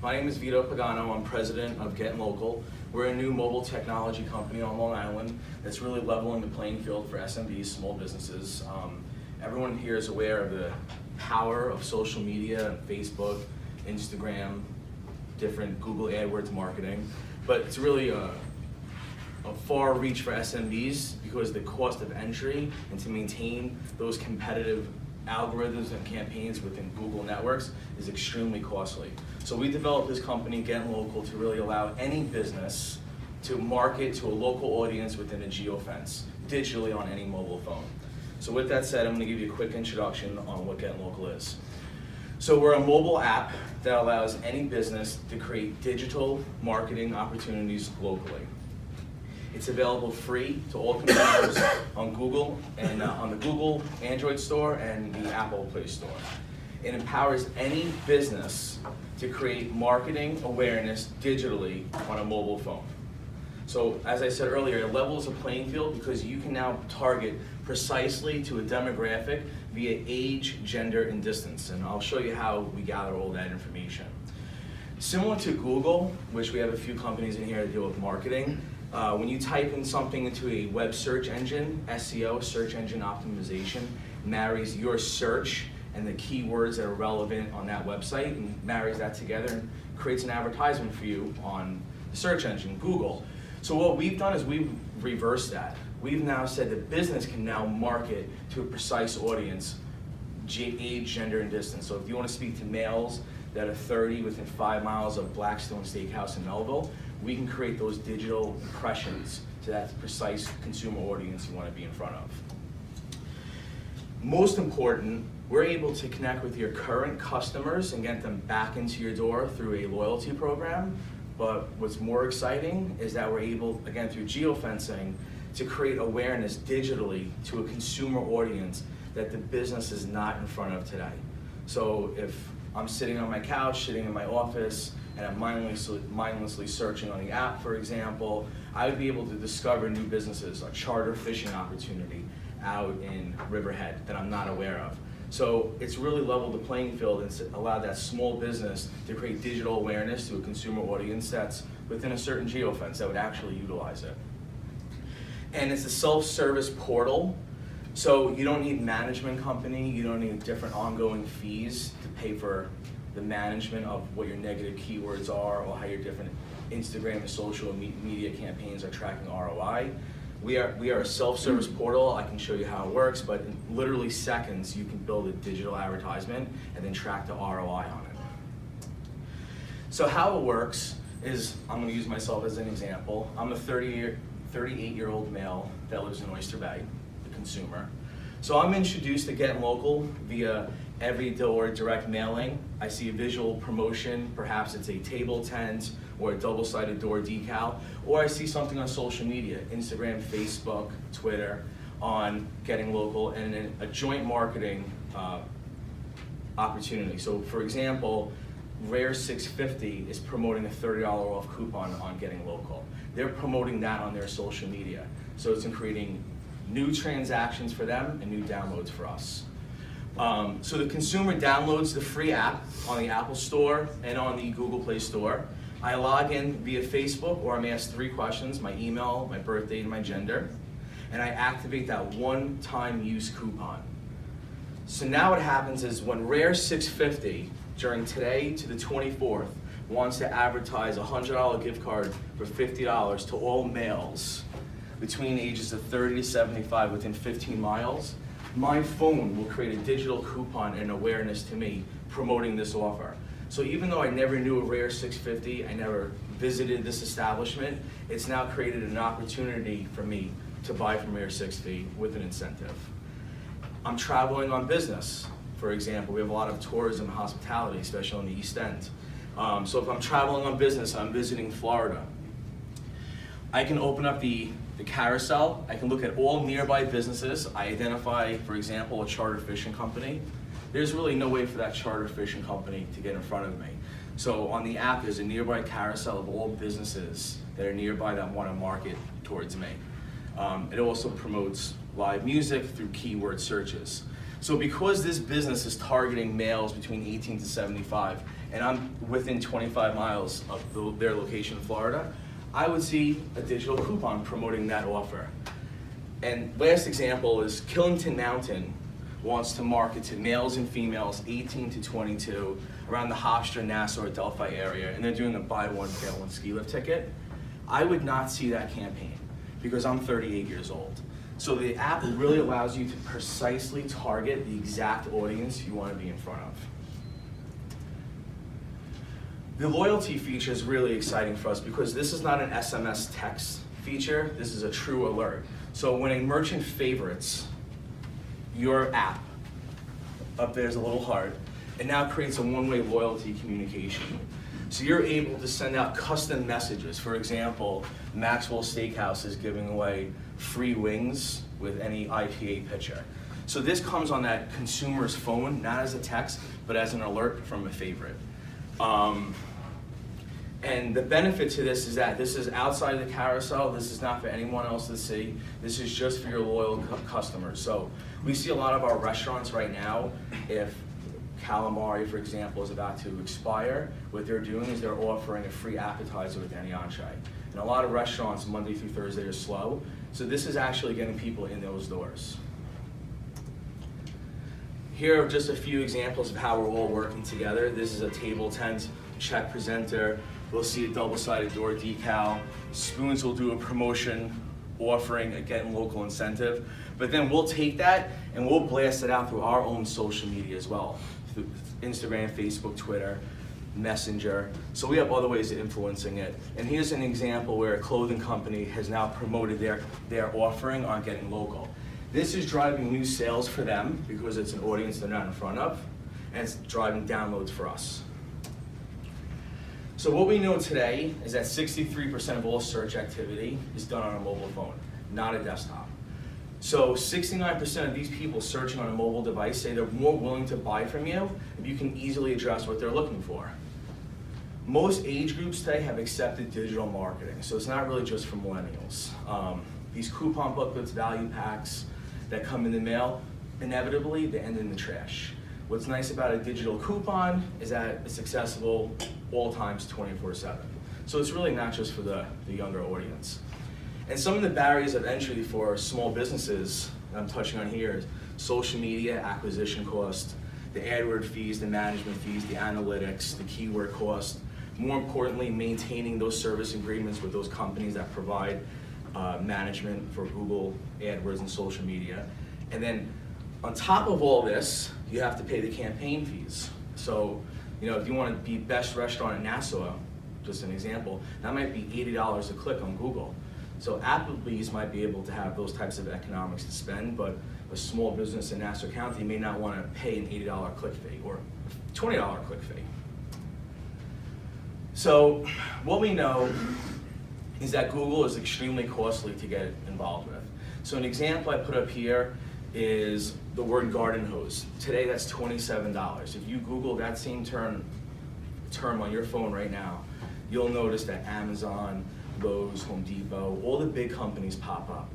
My name is Vito Pagano. I'm president of Gettin Local. We're a new mobile technology company on Long Island that's really leveling the playing field for SMBs, small businesses. Everyone here is aware of the power of social media, Facebook, Instagram, different Google AdWords marketing, but it's really a far reach for SMBs because the cost of entry and to maintain those competitive algorithms and campaigns within Google networks is extremely costly. So we developed this company, Gettin Local, to really allow any business to market to a local audience within a geofence, digitally on any mobile phone. So with that said, I'm going to give you a quick introduction on what Gettin Local is. So we're a mobile app that allows any business to create digital marketing opportunities locally. It's available free to all consumers on Google and on the Google Android store and the Apple Play Store. It empowers any business to create marketing awareness digitally on a mobile phone. So as I said earlier, it levels the playing field because you can now target precisely to a demographic via age, gender, and distance. And I'll show you how we gather all that information. Similar to Google, which we have a few companies in here that deal with marketing, when you type in something into a web search engine, SEO, search engine optimization, marries your search and the keywords that are relevant on that website and marries that together and creates an advertisement for you on the search engine, Google. So what we've done is we've reversed that. We've now said that business can now market to a precise audience, age, gender, and distance. So if you want to speak to males that are 30 within 5 miles of Blackstone Steakhouse in Melville, we can create those digital impressions to that precise consumer audience you want to be in front of. Most important, we're able to connect with your current customers and get them back into your door through a loyalty program. But what's more exciting is that we're able, again, through geofencing, to create awareness digitally to a consumer audience that the business is not in front of today. So if I'm sitting on my couch, sitting in my office, and I'm mindlessly searching on the app, for example, I would be able to discover new businesses, a charter fishing opportunity out in Riverhead that I'm not aware of. So it's really leveled the playing field and allowed that small business to create digital awareness to a consumer audience that's within a certain geofence that would actually utilize it. And it's a self-service portal, so you don't need management company, you don't need different ongoing fees to pay for the management of what your negative keywords are or how your different Instagram and social media campaigns are tracking ROI. We are a self-service portal. I can show you how it works, but in literally seconds you can build a digital advertisement and then track the ROI on it. So how it works is, I'm going to use myself as an example. I'm a 38-year-old male that lives in Oyster Bay, the consumer. So I'm introduced to Gettin Local via every door direct mailing. I see a visual promotion, perhaps it's a table tent or a double-sided door decal, or I see something on social media, Instagram, Facebook, Twitter, on Gettin Local, and then a joint marketing opportunity. So for example, Rare 650 is promoting a $30 off coupon on Gettin Local. They're promoting that on their social media. So it's creating new transactions for them and new downloads for us. So the consumer downloads the free app on the Apple Store and on the Google Play Store. I log in via Facebook, or I'm asked 3 questions, my email, my birth date, and my gender, and I activate that one-time use coupon. So now what happens is when Rare 650, during today to the 24th, wants to advertise a $100 gift card for $50 to all males between ages of 30 to 75 within 15 miles, my phone will create a digital coupon and awareness to me promoting this offer. So even though I never knew of Rare 650, I never visited this establishment, it's now created an opportunity for me to buy from Rare 650 with an incentive. I'm traveling on business. For example, we have a lot of tourism and hospitality, especially on the East End. So if I'm traveling on business, I'm visiting Florida, I can open up the carousel. I can look at all nearby businesses. I identify, for example, a charter fishing company. There's really no way for that charter fishing company to get in front of me. So on the app, there's a nearby carousel of all businesses that are nearby that want to market towards me. It also promotes live music through keyword searches. So because this business is targeting males between 18 to 75, and I'm within 25 miles of their location in Florida, I would see a digital coupon promoting that offer. And last example is Killington Mountain wants to market to males and females 18 to 22 around the Hofstra, Nassau, Delphi area, and they're doing a buy one, get one ski lift ticket. I would not see that campaign because I'm 38 years old. So the app really allows you to precisely target the exact audience you want to be in front of. The loyalty feature is really exciting for us because this is not an SMS text feature, this is a true alert. So when a merchant favorites your app, up there's a little heart, it now creates a one-way loyalty communication. So you're able to send out custom messages. For example, Maxwell Steakhouse is giving away free wings with any IPA pitcher. So this comes on that consumer's phone, not as a text, but as an alert from a favorite. And the benefit to this is that this is outside the carousel. This is not for anyone else to see. This is just for your loyal customers. So we see a lot of our restaurants right now, if calamari, for example, is about to expire, what they're doing is they're offering a free appetizer with any entree. And a lot of restaurants, Monday through Thursday, are slow. So this is actually getting people in those doors. Here are just a few examples of how we're all working together. This is a table tent, check presenter. We'll see a double-sided door decal. Spoons will do a promotion offering a Gettin Local incentive. But then we'll take that and we'll blast it out through our own social media as well. Through Instagram, Facebook, Twitter, Messenger. So we have other ways of influencing it. And here's an example where a clothing company has now promoted their offering on Gettin Local. This is driving new sales for them because it's an audience they're not in front of, and it's driving downloads for us. So what we know today is that 63% of all search activity is done on a mobile phone, not a desktop. So 69% of these people searching on a mobile device say they're more willing to buy from you if you can easily address what they're looking for. Most age groups today have accepted digital marketing, so it's not really just for millennials. These coupon booklets, value packs that come in the mail, inevitably they end in the trash. What's nice about a digital coupon is that it's accessible all times 24/7. So it's really not just for the younger audience. And some of the barriers of entry for small businesses that I'm touching on here is social media acquisition cost, the AdWord fees, the management fees, the analytics, the keyword cost. More importantly, maintaining those service agreements with those companies that provide management for Google, AdWords, and social media. And then on top of all this, you have to pay the campaign fees. So, if you want to be best restaurant in Nassau, just an example, that might be $80 a click on Google. So Applebee's might be able to have those types of economics to spend, but a small business in Nassau County may not want to pay an $80 click fee or a $20 click fee. So what we know is that Google is extremely costly to get involved with. So an example I put up here is the word garden hose. Today that's $27. If you Google that same term on your phone right now, you'll notice that Amazon, Lowe's, Home Depot, all the big companies pop up.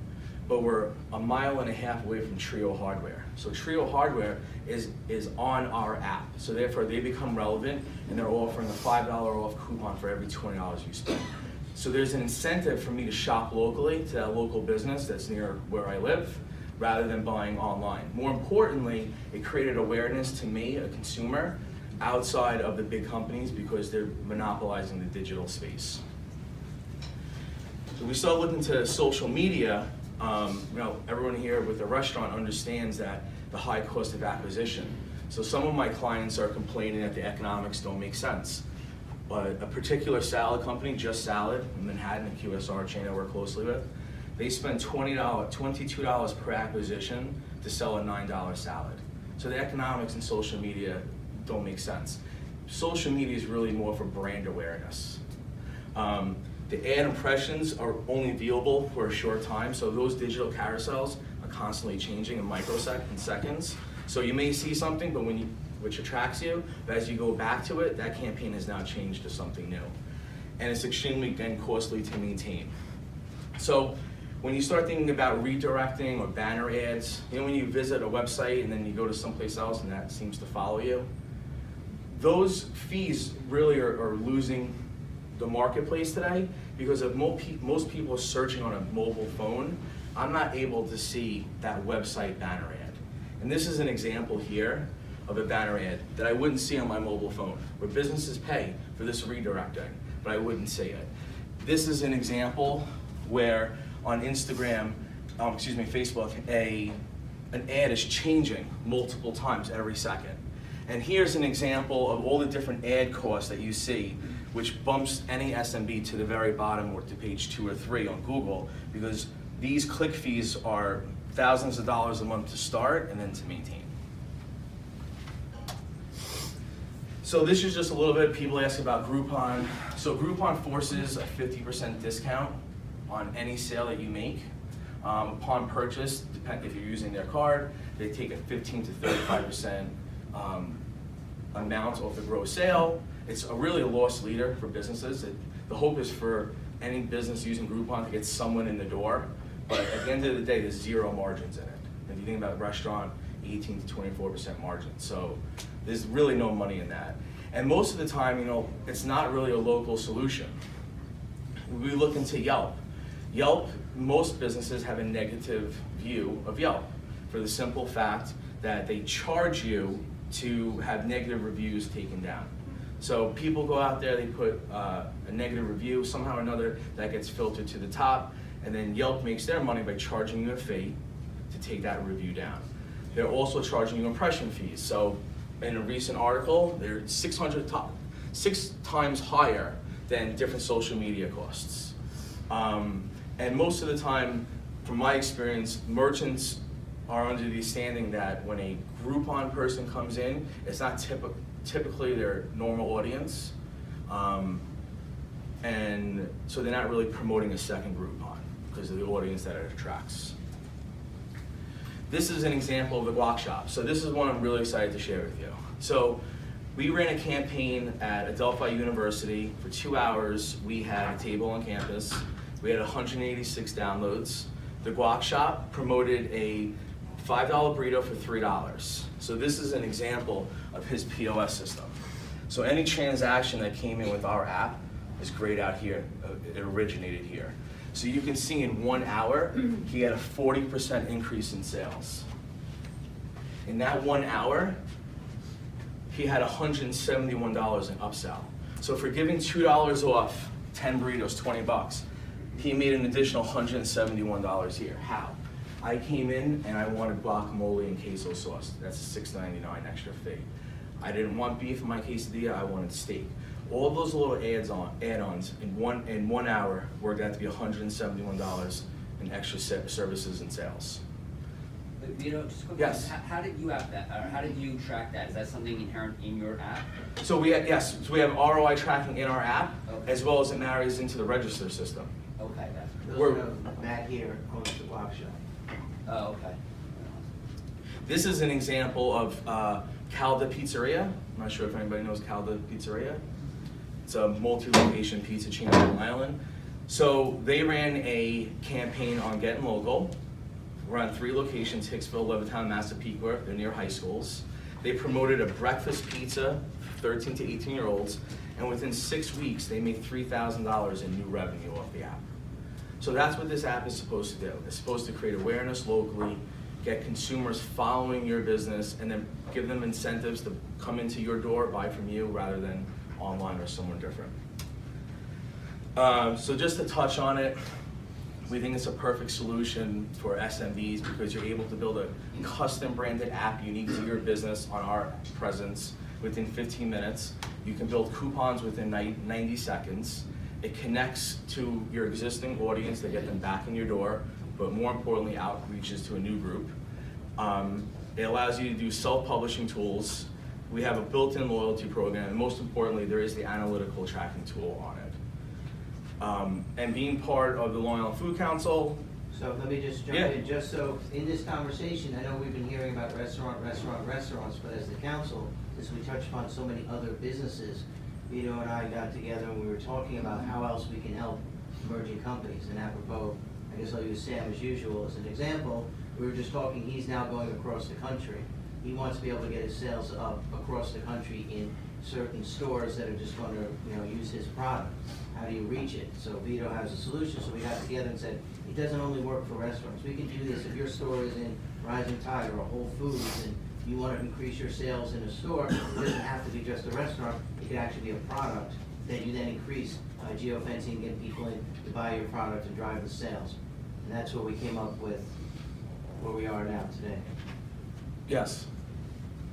But we're a mile and a half away from Trio Hardware. So Trio Hardware is on our app. So therefore they become relevant and they're offering a $5 off coupon for every $20 you spend. So there's an incentive for me to shop locally to that local business that's near where I live, rather than buying online. More importantly, it created awareness to me, a consumer, outside of the big companies because they're monopolizing the digital space. So we start looking to social media. Everyone here with a restaurant understands that the high cost of acquisition. So some of my clients are complaining that the economics don't make sense. But a particular salad company, Just Salad, in Manhattan, a QSR chain I work closely with, they spend $22 per acquisition to sell a $9 salad. So the economics in social media don't make sense. Social media is really more for brand awareness. The ad impressions are only viewable for a short time, so those digital carousels are constantly changing in microseconds. So you may see something, but which attracts you, but as you go back to it, that campaign has now changed to something new. And it's extremely, again, costly to maintain. So when you start thinking about redirecting or banner ads, when you visit a website and then you go to someplace else and that seems to follow you, those fees really are losing the marketplace today, because if most people are searching on a mobile phone, I'm not able to see that website banner ad. And this is an example here of a banner ad that I wouldn't see on my mobile phone, where businesses pay for this redirecting, but I wouldn't see it. This is an example where on Instagram, Facebook, an ad is changing multiple times every second. And here's an example of all the different ad costs that you see, which bumps any SMB to the very bottom or to page 2 or 3 on Google, because these click fees are thousands of dollars a month to start and then to maintain. So this is just a little bit, people ask about Groupon. So Groupon forces a 50% discount on any sale that you make. Upon purchase, if you're using their card, they take a 15 to 35% amount off the gross sale. It's really a loss leader for businesses. The hope is for any business using Groupon to get someone in the door, but at the end of the day, there's zero margins in it. If you think about a restaurant, 18 to 24% margin. So there's really no money in that. And most of the time, it's not really a local solution. We look into Yelp. Yelp, most businesses have a negative view of Yelp for the simple fact that they charge you to have negative reviews taken down. So people go out there, they put a negative review, somehow or another that gets filtered to the top, and then Yelp makes their money by charging you a fee to take that review down. They're also charging you impression fees. So in a recent article, they're 6 times higher than different social media costs. And most of the time, from my experience, merchants are under the standing that when a Groupon person comes in, it's not typically their normal audience. And so they're not really promoting a second Groupon because of the audience that it attracts. This is an example of the guac shop. So this is one I'm really excited to share with you. So we ran a campaign at Adelphi University for 2 hours. We had a table on campus. We had 186 downloads. The guac shop promoted a $5 burrito for $3. So this is an example of his POS system. So any transaction that came in with our app is grayed out here. It originated here. So you can see in 1 hour, he had a 40% increase in sales. In that 1 hour, he had $171 in upsell. So for giving $2 off 10 burritos, 20 bucks, he made an additional $171 here. How? I came in and I wanted guacamole and queso sauce. That's a $6.99 extra fee. I didn't want beef in my quesadilla, I wanted steak. All those little add-ons in one hour worked out to be $171 in extra services and sales. Just quickly, yes. How did you have that, or how did you track that? Is that something inherent in your app? So we have ROI tracking in our app, okay, as well as it marries into the register system. Okay, Matt here owns the guac shop. oh, okay. This is an example of Calda Pizzeria. I'm not sure if anybody knows Calda Pizzeria. It's a multi-location pizza chain on Long Island. So they ran a campaign on Gettin Local. We're on 3 locations, Hicksville, Levittown, Massapequa. They're near high schools. They promoted a breakfast pizza for 13 to 18-year-olds, and within 6 weeks, they made $3,000 in new revenue off the app. So that's what this app is supposed to do. It's supposed to create awareness locally, get consumers following your business, and then give them incentives to come into your door, buy from you, rather than online or somewhere different. So just to touch on it, we think it's a perfect solution for SMBs because you're able to build a custom branded app unique to your business on our presence within 15 minutes. You can build coupons within 90 seconds. It connects to your existing audience to get them back in your door, but more importantly, outreaches to a new group. It allows you to do self-publishing tools. We have a built-in loyalty program, and most importantly, there is the analytical tracking tool on it. And being part of the Long Island Food Council. So let me just jump in, just so in this conversation, I know we've been hearing about restaurants, but as the council, as we touched upon so many other businesses, Vito and I got together and we were talking about how else we can help emerging companies. And apropos, I guess I'll use Sam as usual as an example. We were just talking, he's now going across the country. He wants to be able to get his sales up across the country in certain stores that are just gonna, use his product. How do you reach it? So Vito has a solution, so we got together and said, it doesn't only work for restaurants. We can do this if your store is in Rising Tide or Whole Foods and you wanna increase your sales in a store, it doesn't have to be just a restaurant, it could actually be a product that you then increase by geofencing, get people in to buy your product and drive the sales. And that's what we came up with, where we are now today. Yes.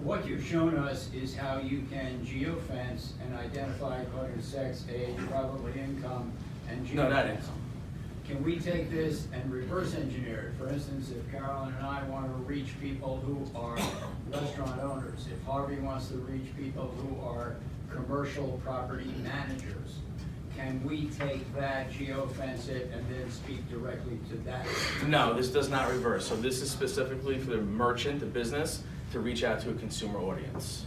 What you've shown us is how you can geofence and identify according to sex, age, probably income, and geofence. No, not income. Can we take this and reverse engineer it? For instance, if Carolyn and I want to reach people who are restaurant owners, if Harvey wants to reach people who are commercial property managers, can we take that, geofence it, and then speak directly to that? No, this does not reverse. So this is specifically for the merchant, the business, to reach out to a consumer audience.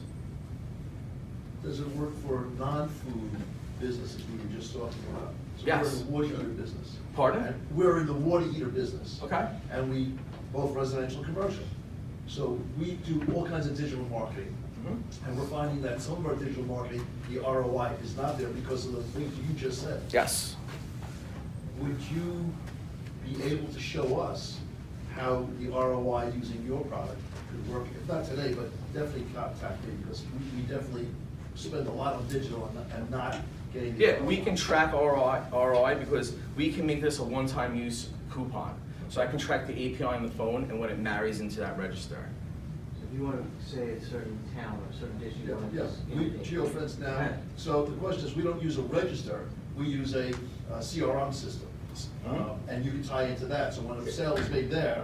Does it work for non-food businesses we were just talking about? So Yes. we're in the water heater business. Pardon? And we're in the water heater business. Okay. And we, both residential and commercial. So we do all kinds of digital marketing. Mhm. And we're finding that some of our digital marketing, the ROI is not there because of the things you just said. Yes. Would you be able to show us how the ROI using your product could work? If not today, but definitely contact me, because we definitely spend a lot on digital and not getting. the Yeah, we can track ROI because we can make this a one-time use coupon. So I can track the API on the phone and when it marries into that register. So if you wanna say a certain town or a certain district, you wanna Yeah, just we indicate. geofence now. Right. So the question is, we don't use a register, we use a CRM system. And you can tie into that, so when a sale is made there,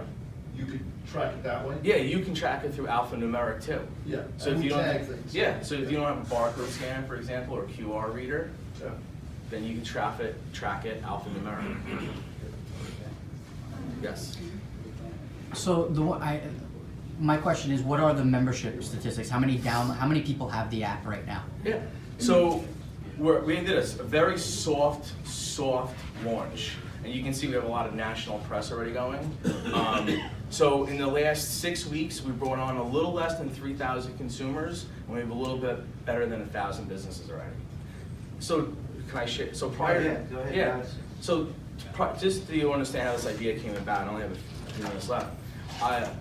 you could track it that way? Yeah, you can track it through alphanumeric too. Yeah, So and if we you don't, tag things. yeah, so if you don't have a barcode scanner, for example, or QR reader, Yeah. then you can track it alphanumeric. Yes. So my question is, what are the membership statistics? How many people have the app right now? Yeah. So we did a very soft launch, and you can see we have a lot of national press already going. So in the last 6 weeks, we brought on a little less than 3,000 consumers, and we have a little bit better than 1,000 businesses already. So can I share? So prior Yeah, to go ahead, yeah. guys. So just so you understand how this idea came about, I only have a few minutes left.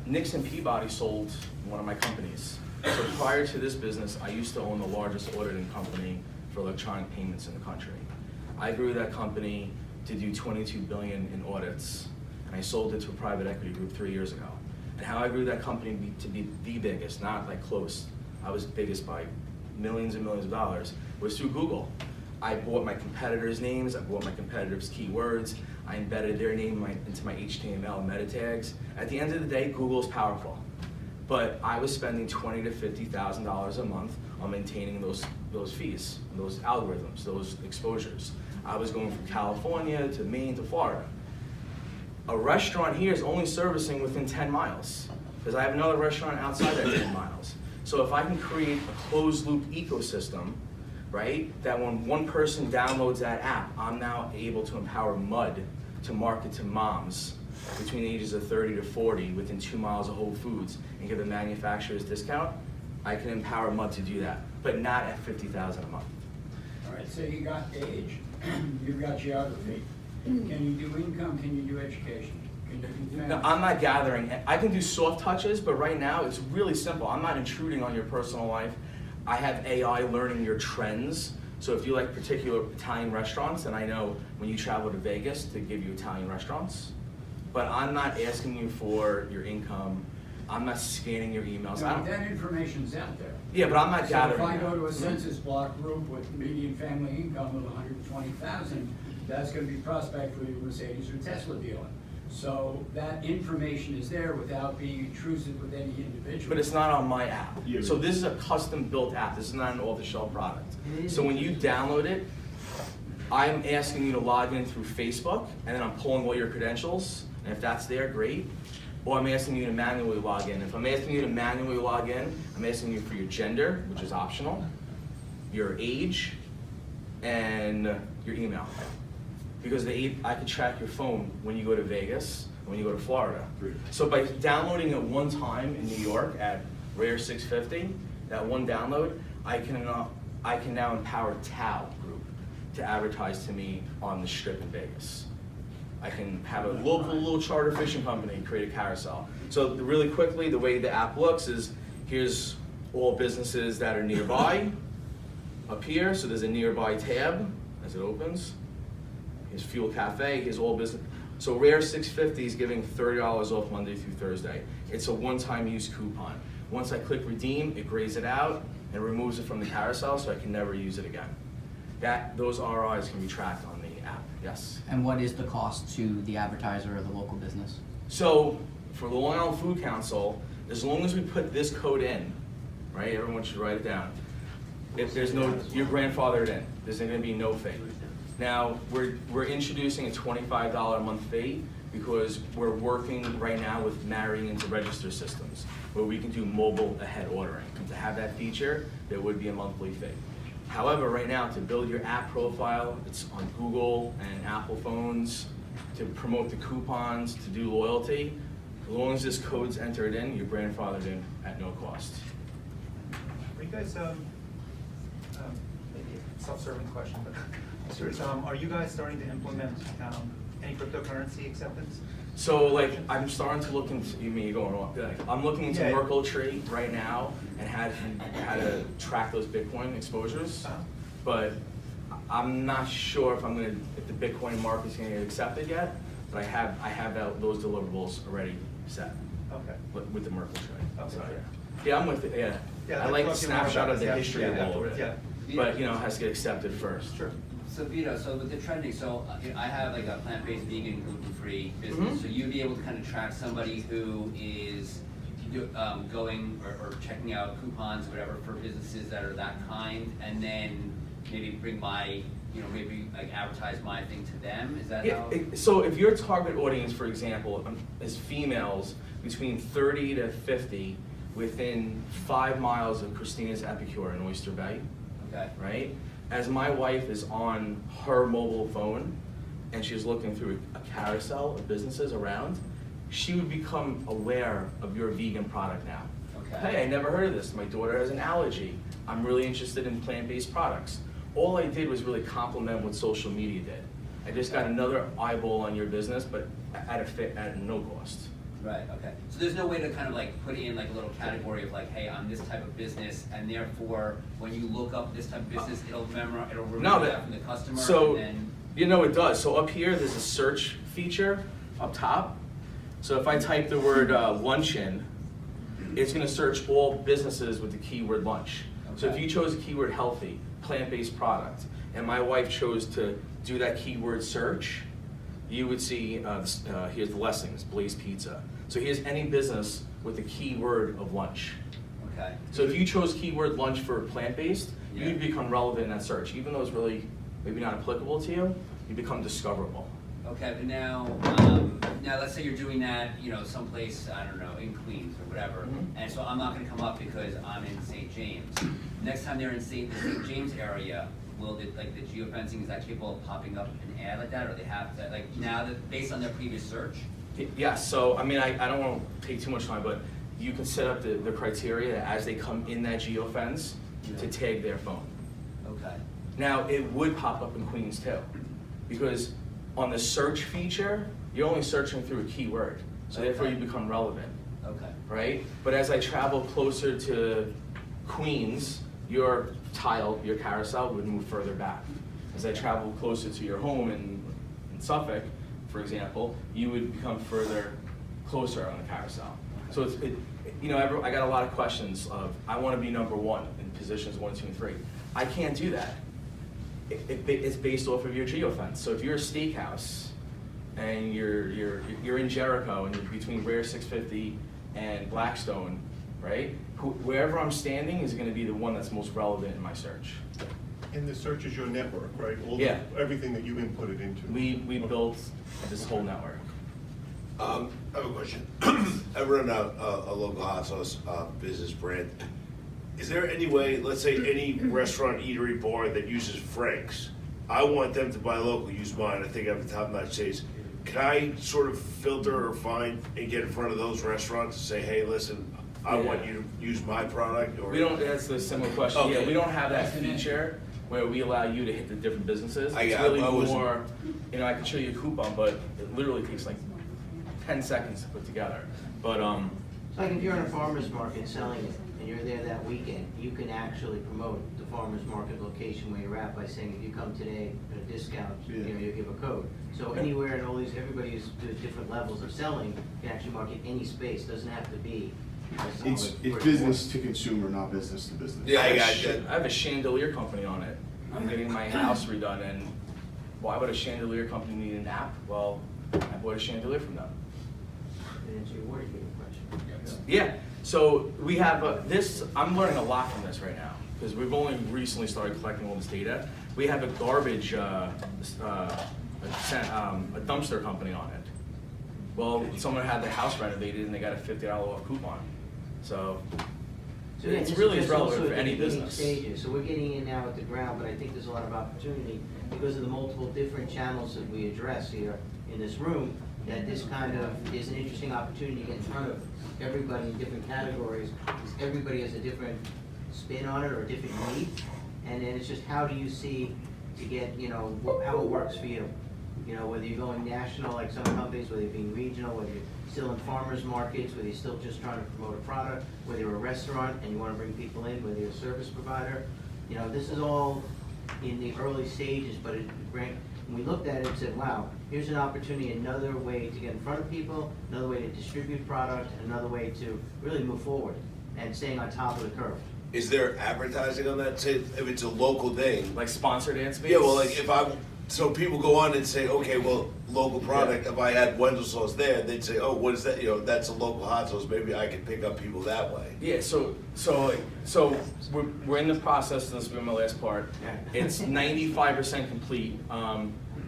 Nixon Peabody sold one of my companies. So prior to this business, I used to own the largest auditing company for electronic payments in the country. I grew that company to do 22 billion in audits, and I sold it to a private equity group 3 years ago. And how I grew that company to be the biggest, not like close, I was biggest by millions and millions of dollars, was through Google. I bought my competitors' names, I bought my competitors' keywords, I embedded their name into my HTML meta tags. At the end of the day, Google is powerful. But I was spending $20,000 to $50,000 a month on maintaining those fees, those algorithms, those exposures. I was going from California to Maine to Florida. A restaurant here is only servicing within 10 miles, because I have another restaurant outside that 10 miles. So if I can create a closed loop ecosystem, right, that when one person downloads that app, I'm now able to empower MUD to market to moms between the ages of 30 to 40 within 2 miles of Whole Foods and give the manufacturer's discount, I can empower MUD to do that, but not at $50,000 a month. All right, so you got age, you've got geography. Can you do income, can you do education? Can you do family? No, I'm not gathering, I can do soft touches, but right now it's really simple. I'm not intruding on your personal life. I have AI learning your trends. So if you like particular Italian restaurants, then I know when you travel to Vegas to give you Italian restaurants. But I'm not asking you for your income. I'm not scanning your emails. I No, don't, that information's out there. yeah, but I'm not gathering So if I that. go to a census block group with median family income of 120,000, that's gonna be prospect for your Mercedes or Tesla dealer. So that information is there without being intrusive with any individual. But it's not on my app. So this is a custom built app. This is not an off-the-shelf product. So when you download it, I'm asking you to log in through Facebook, and then I'm pulling all your credentials, and if that's there, great. Or I'm asking you to manually log in. If I'm asking you to manually log in, I'm asking you for your gender, which is optional, your age, and your email. Because I can track your phone when you go to Vegas, and when you go to Florida. So by downloading it one time in New York at Rare 650, that one download, I can I can now empower Tao Group to advertise to me on the strip in Vegas. I can have a local little charter fishing company create a carousel. So really quickly, the way the app looks is, here's all businesses that are nearby up here. So there's a nearby tab as it opens. Here's Fuel Cafe, here's all business. So Rare 650 is giving $30 off Monday through Thursday. It's a one-time use coupon. Once I click redeem, it grays it out and removes it from the carousel so I can never use it again. Those ROIs can be tracked on the app, yes. And what is the cost to the advertiser or the local business? So for the Long Island Food Council, as long as we put this code in, right, everyone should write it down. If there's no, you're grandfathered in, there's gonna be no fee. Now, we're introducing a $25 a month fee because we're working right now with marrying into register systems where we can do mobile ahead ordering. And to have that feature, there would be a monthly fee. However, right now, to build your app profile, it's on Google and Apple phones, to promote the coupons, to do loyalty. As long as this code's entered in, you're grandfathered in at no cost. Are you guys, maybe a self-serving question, but I'm curious, are you guys starting to implement any cryptocurrency acceptance? So like, I'm starting to look into, you mean you're going on, I'm looking into Yeah. Merkle Tree right now and how to track those Bitcoin exposures. Uh-huh. But I'm not sure if the Bitcoin market's gonna get accepted yet, but I have those deliverables already set Okay. with the Merkle Tree. Okay, So, sure. yeah, I'm with it, yeah. Yeah, I I'd like the love to hear more snapshot about of the this, yeah. history Yeah, of all of afterwards, it. yeah. But, it has to get accepted first. Sure. So Vito, so with the trending, so I have like a plant-based, vegan, gluten-free business. Mhm. So you'd be able to kind of track somebody who is going or checking out coupons, whatever, for businesses that are that kind, and then maybe bring my, maybe like advertise my thing to them. Is that Yeah, how? so if your target audience, for example, is females between 30 to 50 within 5 miles of Christina's Epicure in Oyster Bay, Okay. right? As my wife is on her mobile phone and she's looking through a carousel of businesses around, she would become aware of your vegan product now. Okay. Hey, I never heard of this. My daughter has an allergy. I'm really interested in plant-based products. All I did was really complement what social media did. I just got another eyeball on your business, but at no cost. Right, okay. So there's no way to kind of like put in like a little category of like, hey, I'm this type of business, and therefore, when you look up this type of business, it'll remove that from the customer, So, and then... it does. So up here, there's a search feature up top. So if I type the word lunch in, it's gonna search all businesses with the keyword lunch. So if Okay. you chose the keyword healthy, plant-based product, and my wife chose to do that keyword search, you would see, here's the listings, Blaze Pizza. So here's any business with the keyword of lunch. Okay. So if you chose keyword lunch for plant-based, Yeah. you'd become relevant in that search. Even though it's really maybe not applicable to you, you become discoverable. Okay, but now let's say you're doing that, someplace, I don't know, in Queens or whatever, Mhm. and so I'm not gonna come up because I'm in St. James. Next time they're in the St. James area, will the geofencing, is that capable of popping up an ad like that, or they have to, like, now that, based on their previous search? Yes, so I mean, I don't want to take too much time, but you can set up the criteria as they come in that geofence to tag their phone. Okay, Now, it would pop up in Queens too, because on the search feature, you're only searching through a keyword, so therefore you Okay. become relevant, okay, right? But as I travel closer to Queens, your carousel would move further back. As I travel closer to your home in Suffolk, for example, you would become closer on the carousel. So I got a lot of questions of, I want to be number one in positions 1, 2, and 3. I can't do that. It's based off of your geofence. So if you're a steakhouse and you're in Jericho and you're between Rare 650 and Blackstone, right? Wherever I'm standing is going to be the one that's most relevant in my search. And the search is your network, right? Yeah. Everything that you inputted into. We built this whole network. I have a question. I run a local hot sauce business brand. Is there any way, let's say any restaurant, eatery, bar that uses Frank's, I want them to buy local, use mine, I think I have a top-notch taste. Can I sort of filter or find and get in front of those restaurants and say, hey, listen, I want you to use my product, or? We don't, that's a similar question. Yeah, Okay. we don't have that That's an feature where we allow you to hit the different businesses. I It's got- really I wasn't- more, you know, I can show you a coupon, but it literally takes like 10 seconds to put together. But, Like if you're in a farmer's market selling it, and you're there that weekend, you can actually promote the farmer's market location where you're at by saying, if you come today at a discount, you know, you give a code. So anywhere in all these, everybody is doing different levels of selling, can actually market any space, doesn't have to be. a It's solid brick and business to consumer, not business to business. Yeah, I have a got sh- that. I have a chandelier company on it. I'm getting my house redone, and why would a chandelier company need an app? Well, I bought a chandelier from them. mortar. And answer your water heater question. Yeah, so we have this, I'm learning a lot from this right now, because we've only recently started collecting all this data. We have a garbage, a dumpster company on it. Well, someone had their house renovated and they got a $50 off coupon. So So yeah, it's this really is is just relevant also for at the any beginning business. stages. So we're getting in now at the ground, but I think there's a lot of opportunity because of the multiple different channels that we address here in this room, that this kind of is an interesting opportunity to get in front of everybody in different categories, because everybody has a different spin on it or a different need. And then it's just how do you see to get, you know, how it works for you? You know, whether you're going national like some companies, whether you're being regional, whether you're still in farmers markets, whether you're still just trying to promote a product, whether you're a restaurant and you want to bring people in, whether you're a service provider. You know, this is all in the early stages, but it when we looked at it and said, wow, here's an opportunity, another way to get in front of people, another way to distribute product, another way to really move forward and staying on top of the curve. Is there advertising on that? Say, if it's a local thing? Like sponsored ad space? Yeah, well, like if so people go on and say, okay, well, local product, if I had Wendell sauce there, they'd say, oh, what is that? You know, that's a local hot sauce, maybe I could pick up people that way. Yeah, so we're in the process, this will be my last part. It's 95% complete.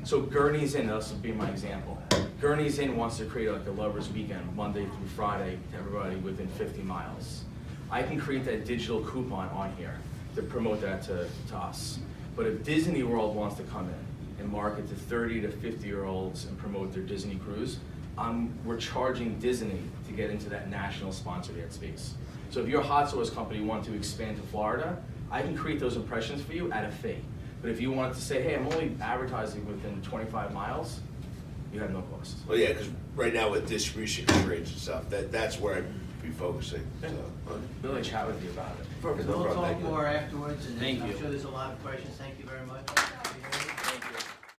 So Gurney's Inn, this will be my example. Gurney's Inn wants to create like a lover's weekend, Monday through Friday, to everybody within 50 miles. I can create that digital coupon on here to promote that to us. But if Disney World wants to come in and market to 30 to 50-year-olds and promote their Disney cruise, we're charging Disney to get into that national sponsored ad space. So if your hot sauce company want to expand to Florida, I can create those impressions for you at a fee. But if you wanted to say, hey, I'm only advertising within 25 miles, you have no cost. Well, yeah, because right now with distribution constraints and stuff, that's where I'd be focusing, so. Really chat with you about it. Perfect, No we'll problem, talk thank you. more afterwards, and Thank I'm you. sure there's a lot of questions. Thank you very much.